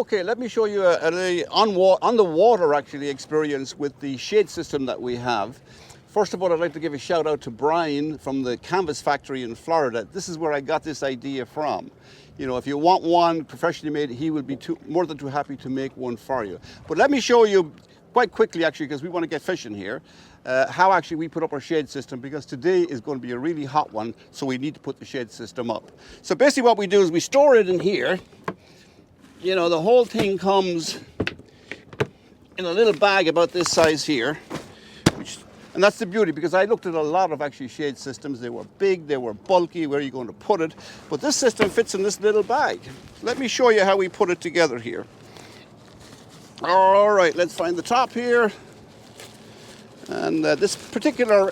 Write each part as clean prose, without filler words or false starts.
Okay, let me show you on the water actually experience with the shade system that we have. First of all, I'd like to give a shout out to Brian from the canvas factory in Florida. This is where I got this idea from. You know, if you want one professionally made, he would be more than too happy to make one for you. But let me show you quite quickly actually, because we want to get fishing here, how actually we put up our shade system, because today is going to be a really hot one, so we need to put the shade system up. So basically what we do is we store it in here. You know, the whole thing comes in a little bag about this size here, and that's the beauty, because I looked at a lot of actually shade systems. They were big, they were bulky, where are you going to put it? But this system fits in this little bag. Let me show you how we put it together here. All right, let's find the top here. And this particular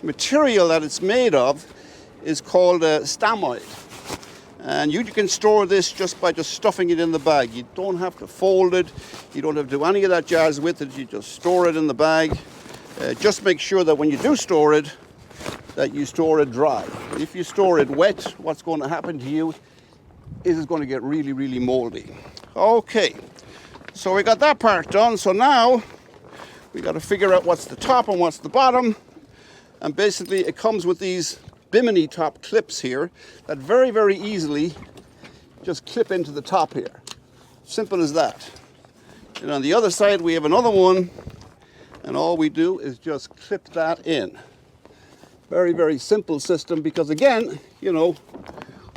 material that it's made of is called stamoid. And you can store this just by stuffing it in the bag. You don't have to fold it. You don't have to do any of that jazz with it. You just store it in the bag. Just make sure that when you do store it, that you store it dry. If you store it wet, what's going to happen to you is it's going to get really, really moldy. Okay, so we got that part done. So now we got to figure out what's the top and what's the bottom. And basically it comes with these bimini top clips here that very, very easily just clip into the top here. Simple as that. And on the other side we have another one, and all we do is just clip that in. Very, very simple system, because again, you know,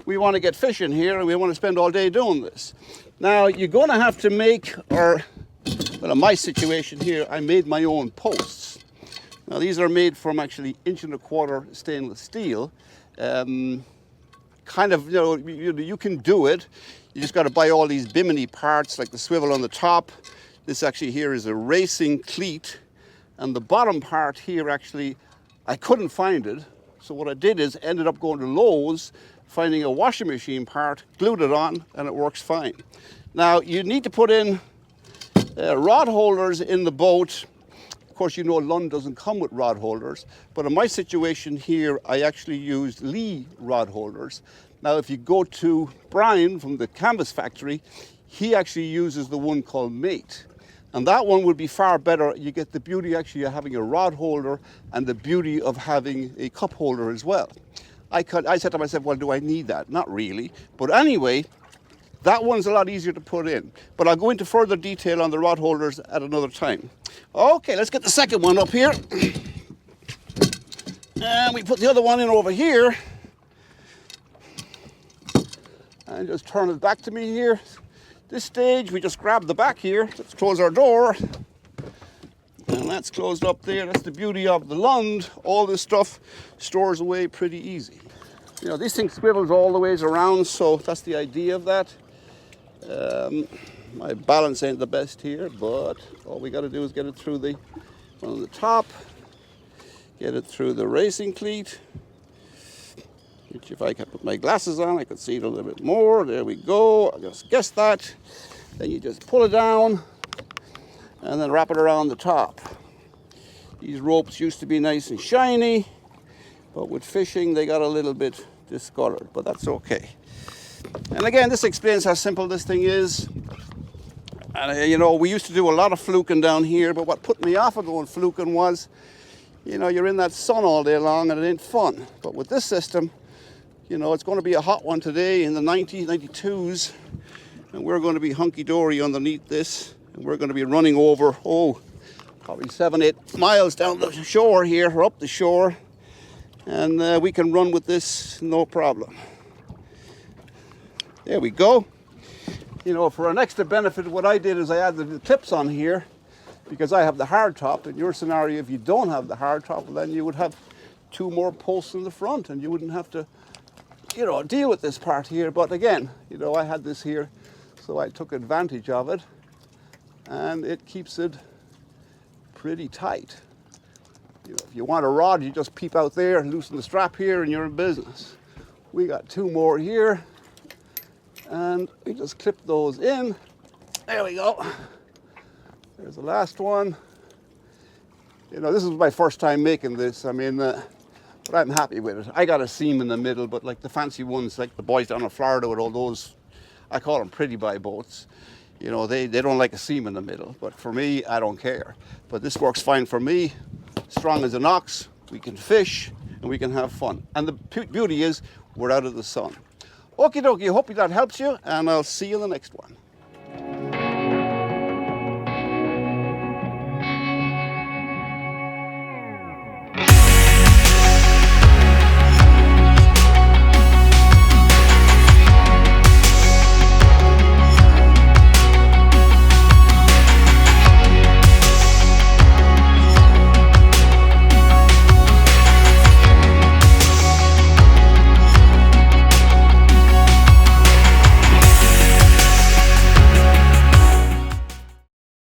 we want to get fishing here and we want to spend all day doing this. Now you're going to have to make, well, in my situation here, I made my own posts. Now these are made from actually 1.25 inch stainless steel. Kind of, you know, you can do it. You just got to buy all these bimini parts, like the swivel on the top. This actually here is a racing cleat. And the bottom part here, actually, I couldn't find it. So what I did is ended up going to Lowe's, finding a washing machine part, glued it on, and it works fine. Now, you need to put in rod holders in the boat. Of course, you know Lund doesn't come with rod holders. But in my situation here, I actually used Lee rod holders. Now, if you go to Brian from the canvas factory, he actually uses the one called Mate. And that one would be far better. You get the beauty actually of having a rod holder and the beauty of having a cup holder as well. I said to myself, well, do I need that? Not really. But anyway, that one's a lot easier to put in. But I'll go into further detail on the rod holders at another time. Okay, let's get the second one up here. And we put the other one in over here. And just turn it back to me here. This stage, we just grab the back here. Let's close our door. And that's closed up there. That's the beauty of the Lund. All this stuff stores away pretty easy. You know, these things swivels all the ways around, so that's the idea of that. My balance ain't the best here, but all we got to do is get it through the one on the top, get it through the racing cleat. Which if I could put my glasses on, I could see it a little bit more. There we go. I just guessed that. Then you just pull it down and then wrap it around the top. These ropes used to be nice and shiny, but with fishing they got a little bit discolored, but that's okay. And again, this explains how simple this thing is. And you know, we used to do a lot of fluking down here, but what put me off of going fluking was, you know, you're in that sun all day long and it ain't fun. But with this system, you know, it's going to be a hot one today in the 90s, 92s, and we're going to be hunky-dory underneath this, and we're going to be running over, probably 7-8 miles down the shore here, or up the shore, and we can run with this no problem. There we go. You know, for an extra benefit, what I did is I added the clips on here, because I have the hard top. In your scenario, if you don't have the hard top, well, then you would have 2 more posts in the front, and you wouldn't have to, you know, deal with this part here. But again, you know, I had this here, so I took advantage of it, and it keeps it pretty tight. You know, if you want a rod, you just peep out there and loosen the strap here, and you're in business. We got 2 more here, and we just clip those in. There we go. There's the last one. You know, this is my first time making this. I mean, but I'm happy with it. I got a seam in the middle, but like the fancy ones, like the boys down in Florida with all those, I call them pretty by boats. You know, they don't like a seam in the middle, but for me, I don't care. But this works fine for me, strong as an ox, we can fish, and we can have fun. And the beauty is, we're out of the sun. Okie dokie, hope that helps you, and I'll see you in the next one.